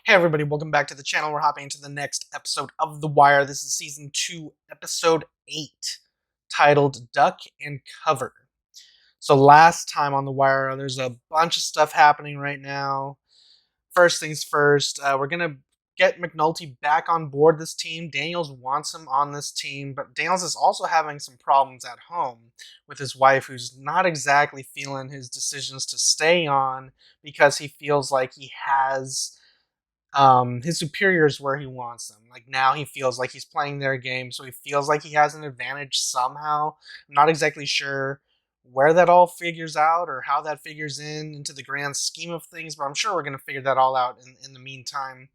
Hey everybody, welcome back to the channel. We're hopping into the next episode of The Wire. This is Season 2, Episode 8, titled Duck and Cover. So last time on The Wire, there's a bunch of stuff happening right now. First things first, we're going to get McNulty back on board this team. Daniels wants him on this team, but Daniels is also having some problems at home with his wife, who's not exactly feeling his decisions to stay on because he feels like he has his superiors where he wants them. Like now he feels like he's playing their game, so he feels like he has an advantage somehow. I'm not exactly sure where that all figures out or how that figures into the grand scheme of things, but I'm sure we're going to figure that all out in the meantime.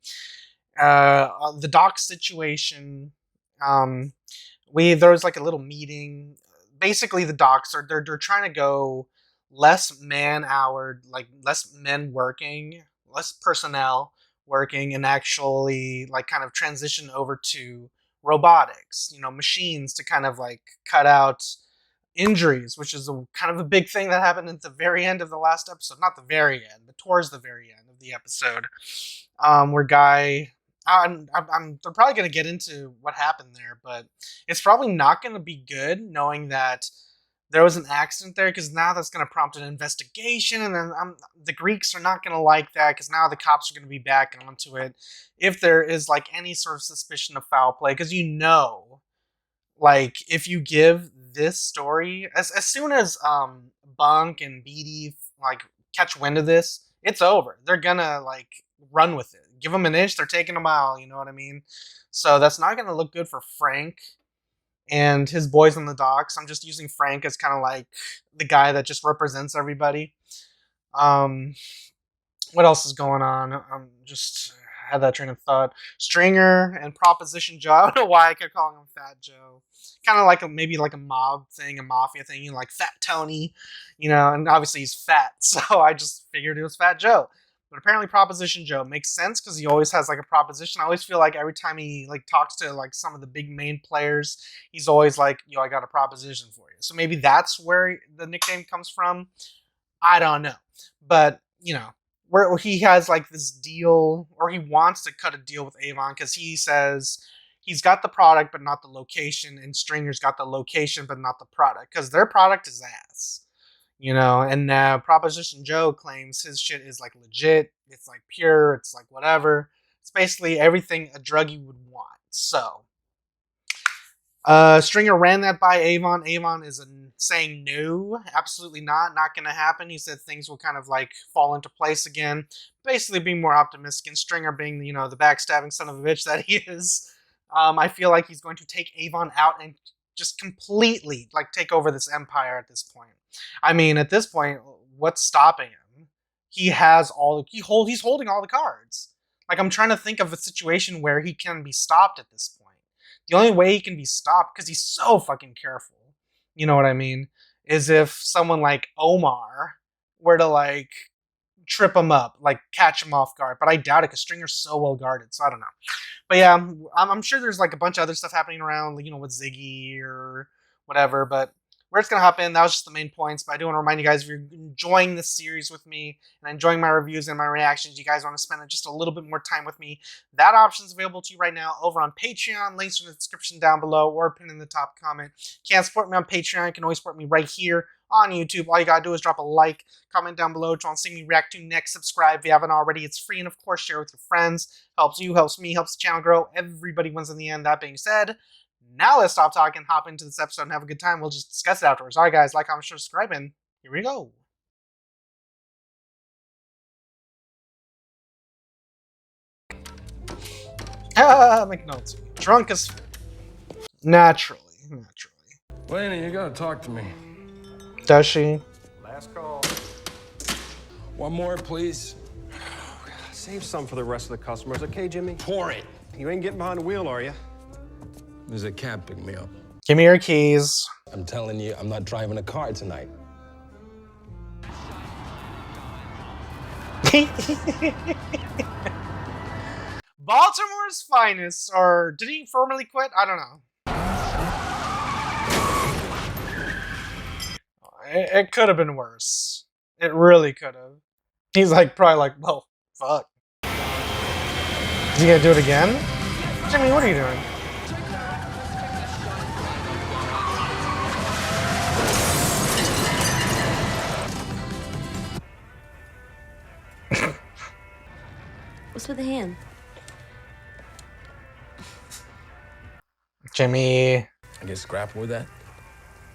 The doc situation, there was like a little meeting. Basically, the docs they're trying to go less man hour, like less men working, less personnel working, and actually like kind of transition over to robotics, machines to kind of like cut out injuries, which is kind of a big thing that happened at the very end of the last episode. Not the very end, but towards the very end of the episode, where Guy. They're probably going to get into what happened there, but it's probably not going to be good knowing that there was an accident there, because now that's going to prompt an investigation, and then the Greeks are not going to like that because now the cops are going to be back onto it if there is like any sort of suspicion of foul play, because like if you give this story as soon as Bunk and Beatty like catch wind of this, it's over. They're gonna like run with it. Give them an inch, they're taking a mile. You know what I mean? So that's not gonna look good for Frank and his boys on the docks. I'm just using Frank as kind of like the guy that just represents everybody. Um, what else is going on? Just had that train of thought. Stringer and Proposition Joe. I don't know why I kept calling him Fat Joe. Kind of like maybe like a mob thing, a mafia thing, like Fat Tony, and obviously he's fat, so I just figured it was Fat Joe. But apparently Proposition Joe makes sense because he always has like a proposition. I always feel like every time he like talks to like some of the big main players, he's always like, I got a proposition for you. So maybe that's where the nickname comes from. I don't know. But, where he has like this deal, or he wants to cut a deal with Avon because he says he's got the product but not the location, and Stringer's got the location but not the product because their product is ass. And Proposition Joe claims his shit is like legit, it's like pure, it's like whatever. It's basically everything a druggie would want. So Stringer ran that by Avon. Avon is saying no, absolutely not going to happen. He said things will kind of like fall into place again, basically being more optimistic, and Stringer being, the backstabbing son of a bitch that he is. I feel like he's going to take Avon out and just completely like take over this empire at this point. I mean, at this point, what's stopping him? He has he's holding all the cards. Like, I'm trying to think of a situation where he can be stopped at this point. The only way he can be stopped, because he's so fucking careful, you know what I mean, is if someone like Omar were to like trip him up, like catch him off guard. But I doubt it because Stringer's so well guarded, so I don't know. But yeah, I'm sure there's like a bunch of other stuff happening around, with Ziggy or whatever. But we're just gonna hop in. That was just the main points. But I do want to remind you guys, if you're enjoying this series with me and enjoying my reviews and my reactions, you guys want to spend just a little bit more time with me, that option is available to you right now over on Patreon. Links in the description down below or pinned in the top comment. Can't support me on Patreon, you can always support me right here on YouTube. All you gotta do is drop a like, comment down below what you want to see me react to next, subscribe if you haven't already. It's free, and of course share with your friends. Helps you, helps me, helps the channel grow. Everybody wins in the end. That being said, now let's stop talking, hop into this episode, and have a good time. We'll just discuss it afterwards. Alright guys, like, comment, share, subscribe, and here we go. McNulty. Drunk as... Naturally. Laney, you gotta talk to me. Does she? Last call. One more, please. Save some for the rest of the customers, okay, Jimmy? Pour it. You ain't getting behind the wheel, are you? There's a cab pick me up. Give me your keys. I'm telling you, I'm not driving a car tonight. Baltimore's finest, or did he formally quit? I don't know. It could have been worse. It really could have. He's like, probably like, well, fuck. Is he gonna do it again? Jimmy, what are you doing? What's with the hand? Jimmy. I get scrap with that?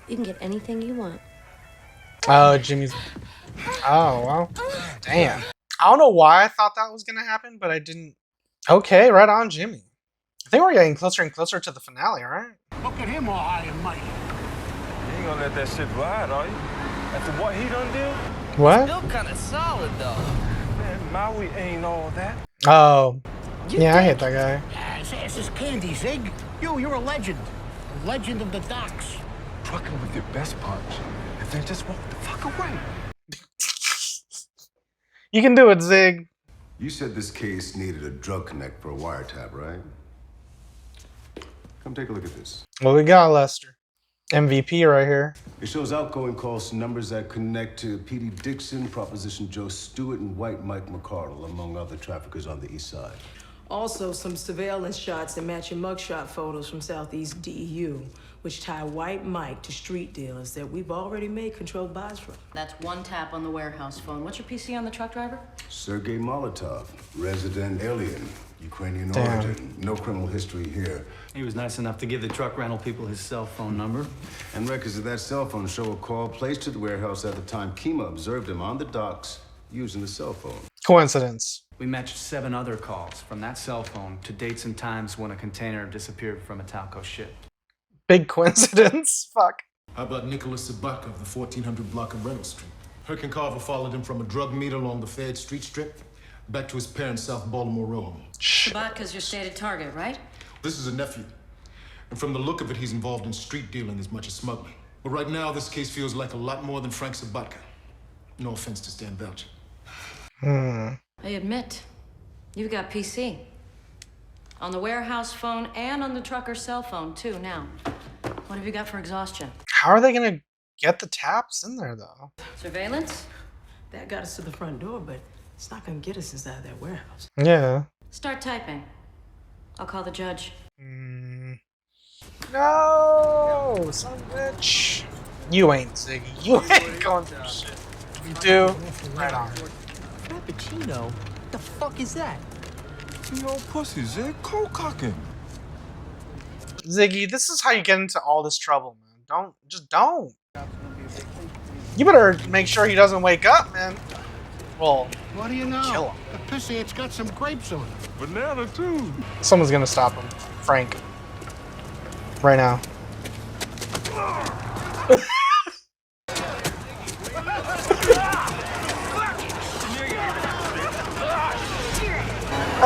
You can get anything you want. Oh, Jimmy's. Oh, well. Damn. I don't know why I thought that was gonna happen, but I didn't. Okay, right on, Jimmy. I think we're getting closer and closer to the finale, right? Look at him all high and mighty. You ain't gonna let that shit ride, are you? After what he done did? What? Still kind of solid though. Man, Maui ain't all that. Oh. Yeah, I hate that guy. This is candy, Zig. You're a legend. A legend of the docks. Trucking with your best punch, and then just walk the fuck away. You can do it, Zig. You said this case needed a drug connect for a wiretap, right? Come take a look at this. What we got, Lester? MVP right here. It shows outgoing calls to numbers that connect to P.D. Dixon, Proposition Joe Stewart, and White Mike McCardle, among other traffickers on the east side. Also, some surveillance shots that match your mugshot photos from Southeast DEU, which tie White Mike to street dealers that we've already made controlled buys from. That's one tap on the warehouse phone. What's your PC on the truck driver? Sergei Molotov, resident alien, Ukrainian Damn. origin. No criminal history here. He was nice enough to give the truck rental people his cell phone number. And records of that cell phone show a call placed to the warehouse at the time Kima observed him on the docks using the cell phone. Coincidence. We matched 7 other calls from that cell phone to dates and times when a container disappeared from a Talco ship. Big coincidence. Fuck. How about Nicholas Sabatka of the 1400 block of Reynolds Street? Herc and Carver followed him from a drug meter along the Fayette Street Strip back to his parents' South Baltimore Road. Sabatka's your stated target, right? This is a nephew. And from the look of it, he's involved in street dealing as much as smuggling. But right now, this case feels like a lot more than Frank Sabatka. No offense to Stan Belcher. I admit, you've got PC. On the warehouse phone and on the trucker's cell phone, too, now. What have you got for exhaustion? How are they gonna get the taps in there, though? Surveillance? That got us to the front door, but it's not gonna get us inside that warehouse. Yeah. Start typing. I'll call the judge. No, son of a bitch. You ain't, Ziggy. You ain't going through shit. You do? Right on. Frappuccino? What the fuck is that? You old pussy, Zig. Cold cocking. Ziggy, this is how you get into all this trouble, man. Don't. You better make sure he doesn't wake up, man. Well, What do you know? Kill him. The pussy, it's got some grapes on it. Banana, too. someone's gonna stop him. Frank. Right now.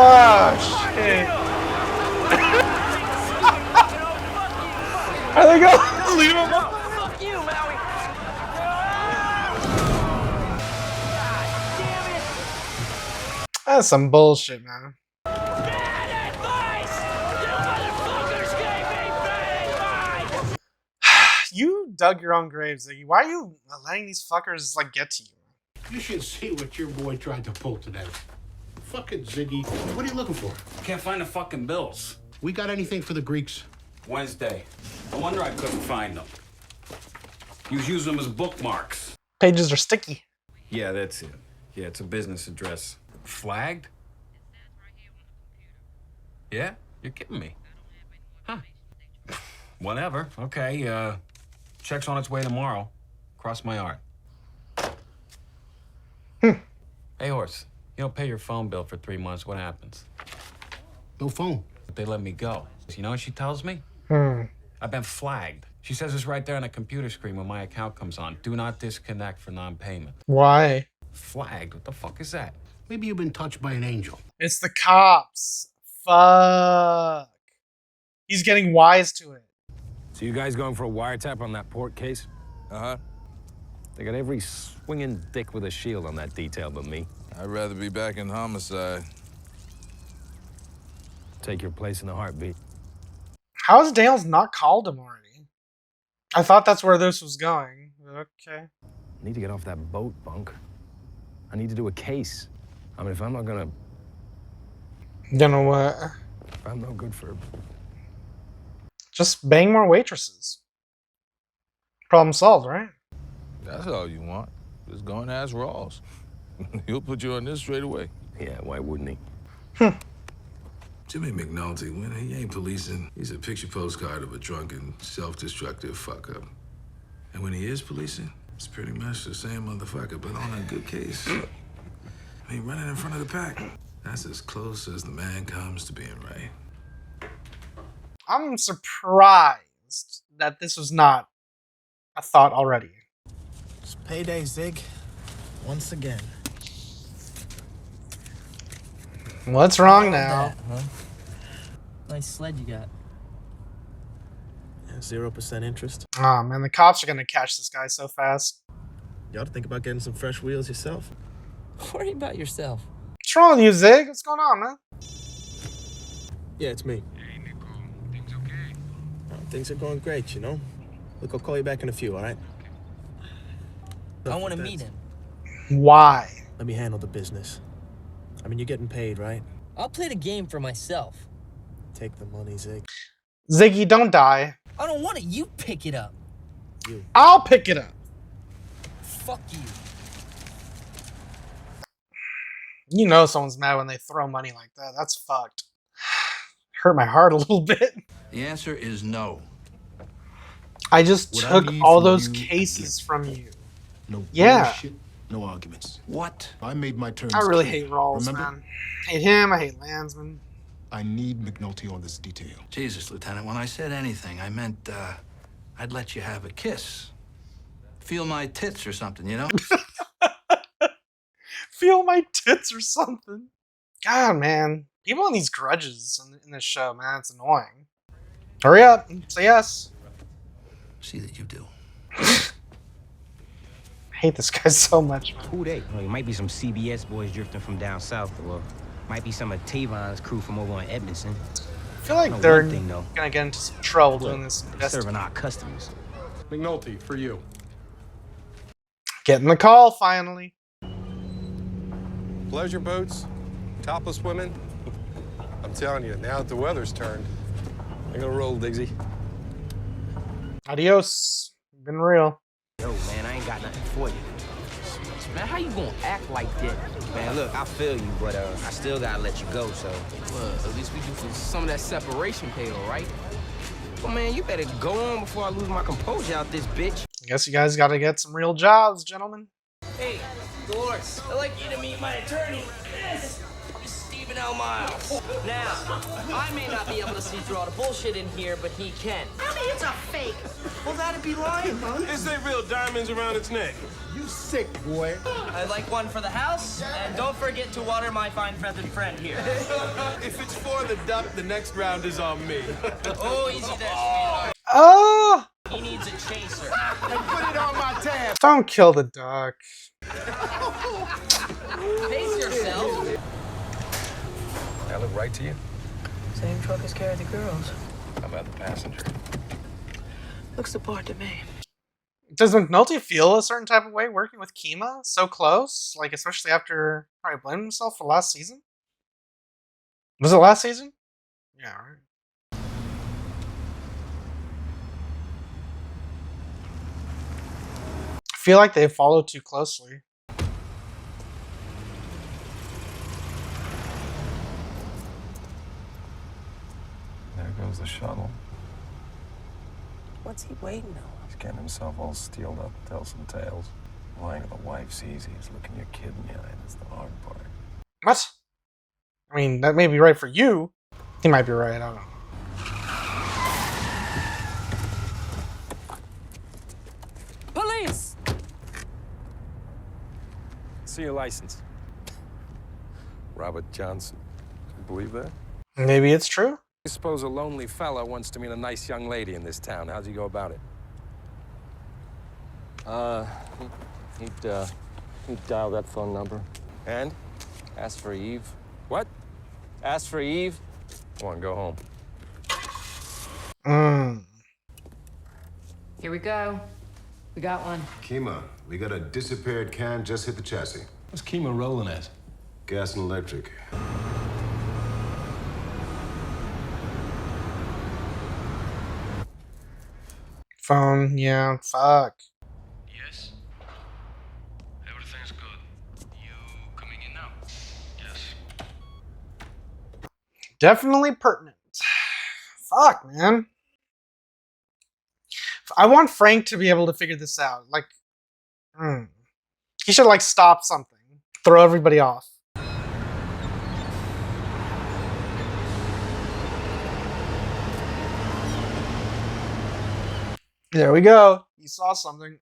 Oh, shit. Are they going? Leave him alone. Fuck you, Maui. That's some bullshit, man. Bad advice! You motherfuckers gave me bad advice! You dug your own grave, Ziggy. Why are you letting these fuckers, like, get to you? You should see what your boy tried to pull today. Fuck it, Ziggy. What are you looking for? Can't find the fucking bills. We got anything for the Greeks? Wednesday. No wonder I couldn't find them. You use them as bookmarks. Pages are sticky. Yeah, that's it. Yeah, it's a business address. Flagged? Yeah? You're kidding me. Huh. Whatever. Okay, check's on its way tomorrow. Cross my heart. Hey, Horse, you don't pay your phone bill for 3 months, what happens? No phone. They let me go. You know what she tells me? I've been flagged. She says it's right there on the computer screen when my account comes on. Do not disconnect for non-payment. Why? Flagged? What the fuck is that? Maybe you've been touched by an angel. It's the cops. Fuck. He's getting wise to it. So you guys going for a wiretap on that port case? Uh-huh. They got every swinging dick with a shield on that detail but me. I'd rather be back in homicide. Take your place in the heartbeat. How has Dales not called him already? I thought that's where this was going. Okay. I need to get off that boat, Bunk. I need to do a case. I mean, if I'm not gonna... You know what? I'm no good for... Just bang more waitresses. Problem solved, right? That's all you want. Just go and ask Rawls. He'll put you on this straight away. Yeah, why wouldn't he? Jimmy McNulty, when he ain't policing, he's a picture postcard of a drunken, self-destructive fuck-up. And when he is policing, it's pretty much the same motherfucker, but on a good case. I mean, running in front of the pack. That's as close as the man comes to being right. I'm surprised that this was not a thought already. It's payday, Zig. Once again. What's wrong now? That, huh? Nice sled you got. 0% interest. Oh man, the cops are gonna catch this guy so fast. You ought to think about getting some fresh wheels yourself. Worry about yourself. What's wrong with you, Zig? What's going on, man? Yeah, it's me. Hey, Nico. Things okay? Things are going great, you know? Look, I'll call you back in a few, all right? I want to meet him. Why? Let me handle the business. I mean, you're getting paid, right? I'll play the game for myself. Take the money, Zig. Ziggy, don't die. I don't want it. You pick it up. I'll pick it up. Fuck you. You know someone's mad when they throw money like that. That's fucked. Hurt my heart a little bit. The answer is no. I just What I took need all from those you cases from you. No Yeah. bullshit, no arguments. What? I made my terms I really clear. hate Rawls, Remember? man. Hate him, I hate Landsman. I need McNulty on this detail. Jesus, Lieutenant, when I said anything, I meant, I'd let you have a kiss. Feel my tits or something, you know? Feel my tits or something. God, man. People in these grudges in this show, man, it's annoying. Hurry up. Say yes. See that you do. I hate this guy so much, man. Who they? Well, it might be some CBS boys drifting from down south, or might be some of Tavon's crew from over on Edmondson. I feel like they're gonna get into some trouble doing this. Serving our customers. McNulty, for you. Getting the call, finally. Pleasure boats, topless women. I'm telling you, now that the weather's turned, I'm gonna roll, Diggsy. Adios. Been real. Yo, man, I ain't got nothing for you. Man, how you gonna act like that? Man, look, I feel you, but I still gotta let you go, so. Well, at least we do some of that separation pay, all right? Well, man, you better go on before I lose my composure out this bitch. I guess you guys gotta get some real jobs, gentlemen. Hey, Dolores, I'd like you to meet my attorney. This is Stephen L. Miles. Now, I may not be able to see through all the bullshit in here, but he can. I mean, it's a fake. Well, that'd be lying, man. Is they real diamonds around its neck? You sick, boy. I'd like one for the house, and don't forget to water my fine feathered friend here. If it's for the duck, the next round is on me. Oh, easy there, sweetheart. Oh! He needs a chaser. And put it on my tab. Don't kill the duck. Pace yourself. I look right to you. Same truck as carried the girls. How about the passenger? Looks the part to me. Does McNulty feel a certain type of way working with Kima so close? Like, especially after probably blamed himself for last season? Was it last season? Yeah, right. I feel like they followed too closely. There goes the shuttle. What's he waiting on? He's getting himself all steeled up to tell some tales. Lying to the wife's easy. He's looking your kid in the eye. That's the hard part. What? I mean, that may be right for you. He might be right, I don't know. Police! See your license. Robert Johnson. You believe that? Maybe it's true. I suppose a lonely fella wants to meet a nice young lady in this town. How'd you go about it? He'd dial that phone number. And? Ask for Eve. What? Ask for Eve. Come on, go home. Here we go. We got one. Kima, we got a disappeared can just hit the chassis. What's Kima rolling at? Gas and electric. Phone, yeah, fuck. Yes? Everything's good. You coming in now? Yes. Definitely pertinent. Fuck, man. I want Frank to be able to figure this out. Like, he should, like, stop something. Throw everybody off. There we go. He saw something.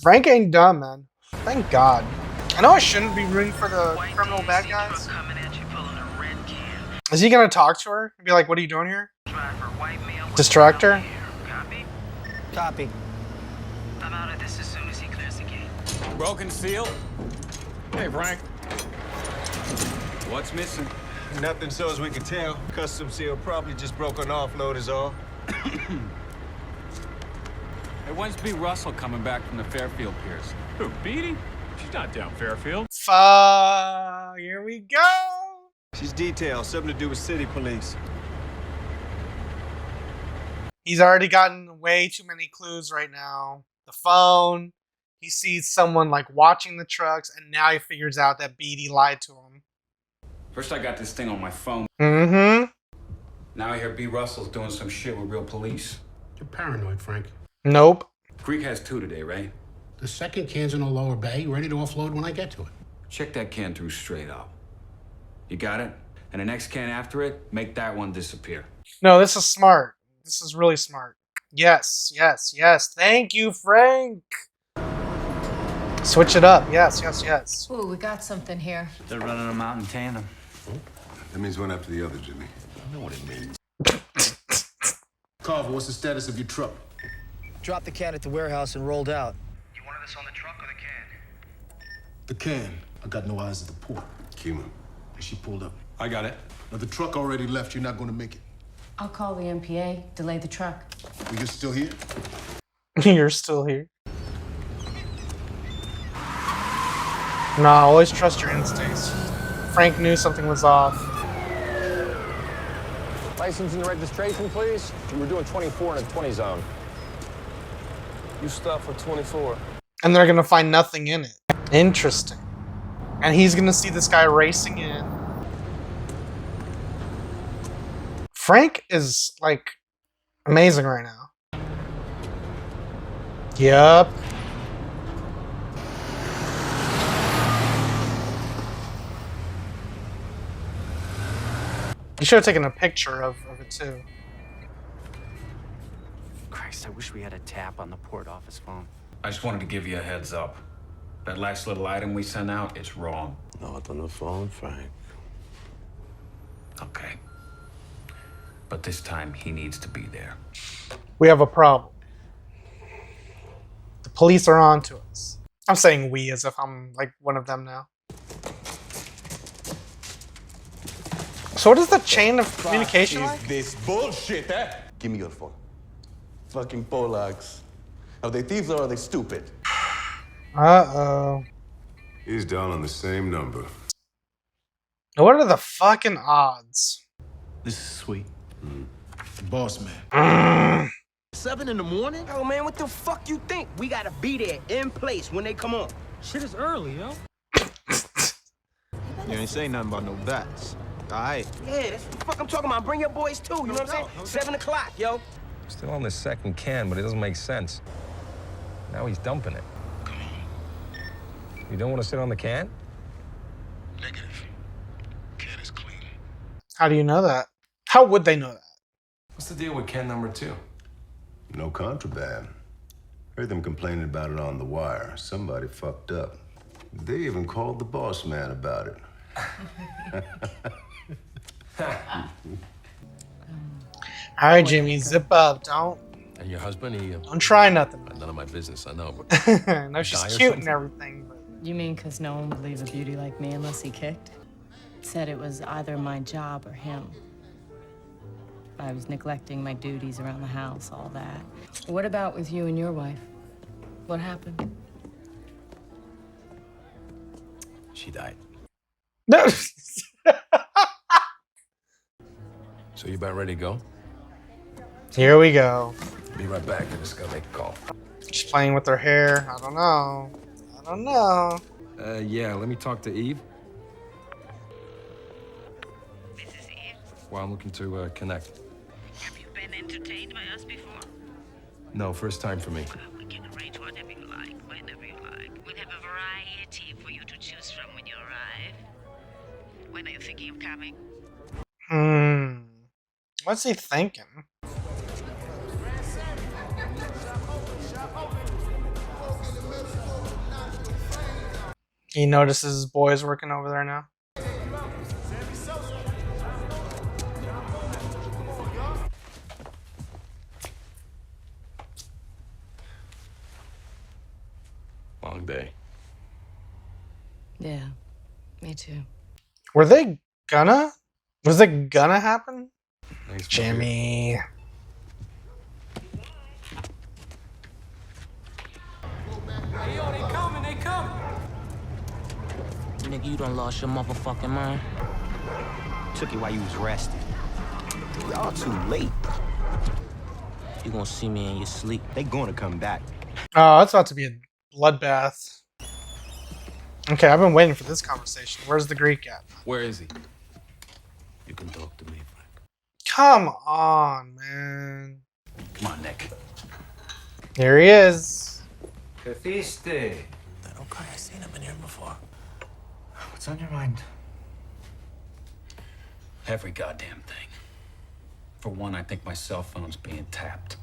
Frank ain't dumb, man. Thank God. I know I shouldn't be rooting for the criminal bad guys. Is he gonna talk to her and be like, "What are you doing here?" Distract her? Copy. I'm out of this as soon as he clears the gate. Broken seal? Hey, Frank. What's missing? Nothing so as we can tell. Custom seal probably just broke an offload is all. Hey, when's B. Russell coming back from the Fairfield Piers? Who, Beatty? She's not down Fairfield. Fuck, here we go. She's detailed, something to do with city police. He's already gotten way too many clues right now. The phone. He sees someone like watching the trucks, and now he figures out that Beatty lied to him. First I got this thing on my phone. Mm-hmm. Now I hear B. Russell's doing some shit with real police. You're paranoid, Frank. Nope. Greek has 2 today, right? The second can's in the lower bay, ready to offload when I get to it. Check that can through straight up. You got it? And the next can after it, make that one disappear. No, this is smart. This is really smart. Yes, yes, yes. Thank you, Frank. Switch it up. Yes, yes, yes. Ooh, we got something here. They're running them out in tandem. That means one after the other, Jimmy. I know what it means. Carver, what's the status of your truck? Dropped the can at the warehouse and rolled out. You wanted us on the truck or the can? The can. I got no eyes at the port. Kima. And she pulled up. I got it. Now, the truck already left. You're not going to make it. I'll call the MPA, delay the truck. Well, you're still here? You're still here. Nah, always trust your instincts. Frank knew something was off. License and registration, please. We're doing 24 in a 20 zone. You stop for 24. And they're gonna find nothing in it. Interesting. And he's gonna see this guy racing in. Frank is, like, amazing right now. Yup. You should have taken a picture of it too. Christ, I wish we had a tap on the port office phone. I just wanted to give you a heads up. That last little item we sent out, it's wrong. Not on the phone, Frank. Okay. But this time, he needs to be there. We have a problem. The police are on to us. I'm saying we as if I'm like one of them now. So what is the chain of communication like? This bullshit, eh? Give me your phone. Fucking Polacks. Are they thieves or are they stupid? Uh-oh. He's down on the same number. What are the fucking odds? This is sweet. Boss man. 7 in the morning? Yo, man, what the fuck you think? We gotta be there in place when they come on. Shit is early, yo. You ain't saying nothing about no bats. All right. Yeah, that's what the fuck I'm talking about. Bring your boys too, you know what I'm saying? 7 o'clock, yo. Still on the second can, but it doesn't make sense. Now he's dumping it. You don't want to sit on the can? Negative. Can is clean. How do you know that? How would they know that? What's the deal with can number 2? No contraband. Heard them complaining about it on the wire. Somebody fucked up. They even called the boss man about it. All right, Jimmy, zip up. Don't And your husband, he... don't try nothing. None of my business, I know. But No, she's die or cute and something? everything. But You mean because no one would leave a beauty like me unless he kicked? Said it was either my job or him. I was neglecting my duties around the house, all that. What about with you and your wife? What happened? She died. No. So you about ready to go? Here we go. Be right back. I just gotta make a call. She's playing with her hair. I don't know. I don't know. Yeah, let me talk to Eve. This is Eve. Well, I'm looking to connect. Have you been entertained by us before? No, first time for me. We can arrange whatever you like, whenever you like. We'll have a variety for you to choose from when you arrive. When are you thinking of coming? What's he thinking? He notices his boys working over there now. Long day. Yeah, me too. Were they gonna? Was it gonna happen? Thanks, Jimmy. Hey, yo, they coming, they coming. Nigga, you done lost your motherfucking mind. Took it while you was resting. Y'all too late. You gonna see me in your sleep. They gonna come back. Oh, it's about to be a bloodbath. Okay, I've been waiting for this conversation. Where's the Greek at? Where is he? You can talk to me, Frank. Come on, man. Come on, Nick. Here he is. Okay, I've seen him in here before. What's on your mind? Every goddamn thing. For one, I think my cell phone's being tapped.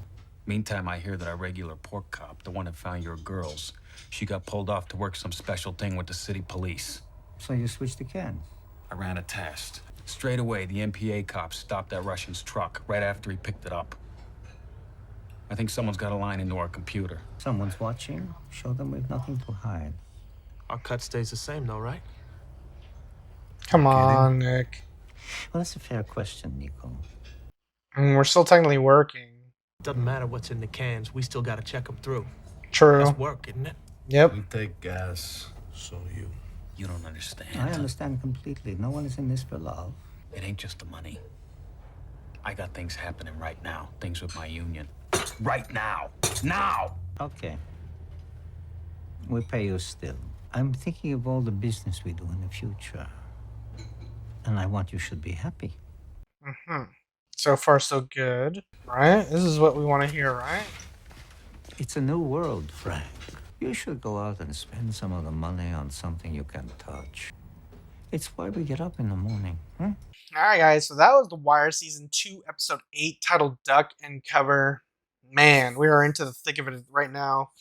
Meantime, I hear that our regular pork cop, the one that found your girls, she got pulled off to work some special thing with the city police. So you switched the cans? I ran a test. Straight away, the MPA cops stopped that Russian's truck right after he picked it up. I think someone's got a line into our computer. Someone's watching. Show them we've nothing to hide. Our cut stays the same, though, right? Come on, Nick. Well, that's a fair question, Nico. We're still technically working. Doesn't matter what's in the cans. We still gotta check them through. True. That's work, isn't it? Yep. We take gas, so you. You don't understand. I understand completely. No one is in this for love. It ain't just the money. I got things happening right now. Things with my union. Right now. Now! Okay. We pay you still. I'm thinking of all the business we do in the future. And I want you should be happy. So far, so good. Right? This is what we want to hear, right? It's a new world, Frank. You should go out and spend some of the money on something you can touch. It's why we get up in the morning. Alright, guys. So that was The Wire Season 2, Episode 8, titled Duck and Cover. Man, we are into the thick of it right now.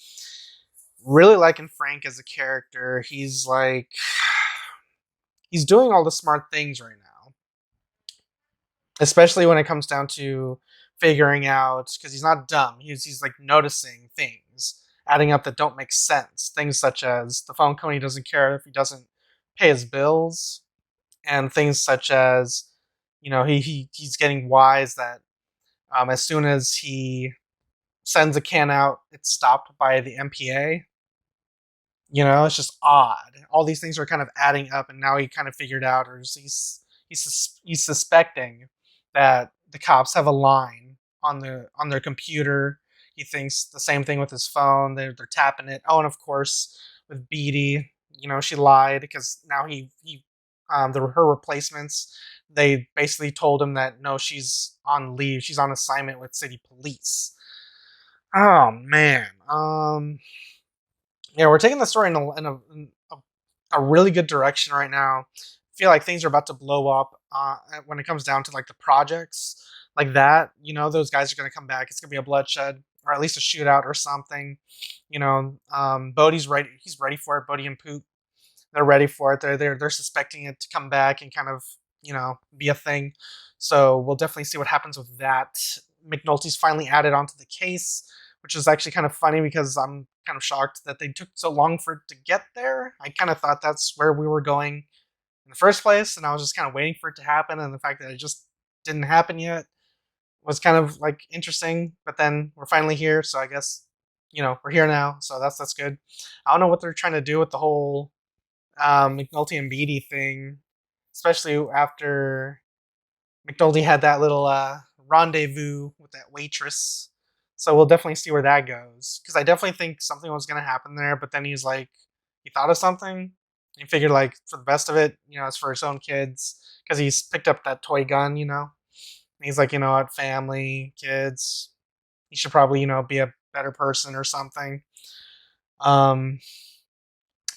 Really liking Frank as a character. He's like... He's doing all the smart things right now. Especially when it comes down to figuring out... Because he's not dumb. He's like noticing things. Adding up that don't make sense. Things such as the phone company doesn't care if he doesn't pay his bills. And things such as... You know, he's getting wise that as soon as he sends a can out, it's stopped by the MPA. You know, it's just odd. All these things are kind of adding up, and now he kind of figured out, or he's suspecting that the cops have a line on their computer. He thinks the same thing with his phone. They're tapping it. Oh, and of course with Beatty, you know, she lied because now her replacements. They basically told him that no, she's on leave. She's on assignment with city police. Oh man. Yeah, we're taking the story in a really good direction right now. I feel like things are about to blow up when it comes down to like the projects like that. You know, those guys are going to come back. It's going to be a bloodshed or at least a shootout or something. You know, Bodhi's ready. He's ready for it. Bodhi and Poop, they're ready for it. They're suspecting it to come back and kind of, you know, be a thing. So we'll definitely see what happens with that. McNulty's finally added onto the case, which is actually kind of funny because I'm kind of shocked that they took so long for it to get there. I kind of thought that's where we were going in the first place, and I was just kind of waiting for it to happen, and the fact that it just didn't happen yet was kind of like interesting. But then we're finally here, so I guess, you know, we're here now, so that's good. I don't know what they're trying to do with the whole McNulty and Beatty thing, especially after McNulty had that little rendezvous with that waitress. So we'll definitely see where that goes. Because I definitely think something was going to happen there, but then he's like, he thought of something. He figured, like, for the best of it, it's for his own kids. Because he's picked up that toy gun, And he's like, what, family, kids. He should probably, be a better person or something. And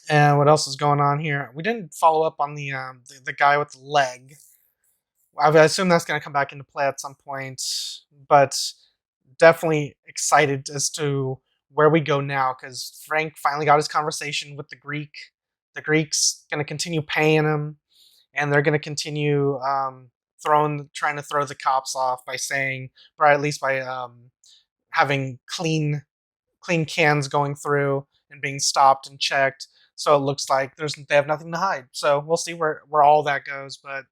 what else is going on here? We didn't follow up on the guy with the leg. I assume that's going to come back into play at some point, but definitely excited as to where we go now, because Frank finally got his conversation with the Greek. The Greek's going to continue paying him, and they're going to continue trying to throw the cops off by saying, or at least by having clean cans going through and being stopped and checked. So it looks like they have nothing to hide. So we'll see where all that goes. But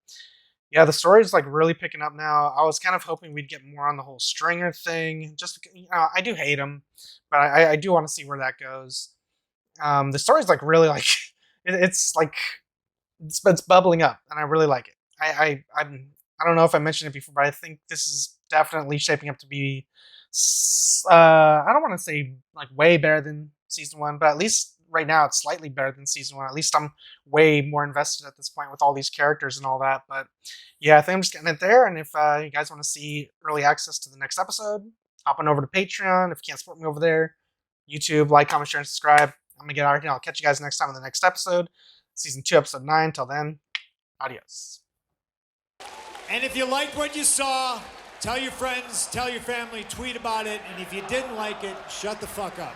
yeah, the story's like really picking up now. I was kind of hoping we'd get more on the whole Stringer thing. Just I do hate him, but I do want to see where that goes. The story's like really like it's bubbling up, and I really like it. I don't know if I mentioned it before, but I think this is definitely shaping up to be. I don't want to say like way better than season 1, but at least right now it's slightly better than season 1. At least I'm way more invested at this point with all these characters and all that. But yeah, I think I'm just getting it there. And if you guys want to see early access to the next episode, hop on over to Patreon. If you can't support me over there, YouTube, like, comment, share, and subscribe. I'm gonna get out of here. I'll catch you guys next time in the next episode, season 2, episode 9. Till then, adios. And if you liked what you saw, tell your friends, tell your family, tweet about it. And if you didn't like it, shut the fuck up.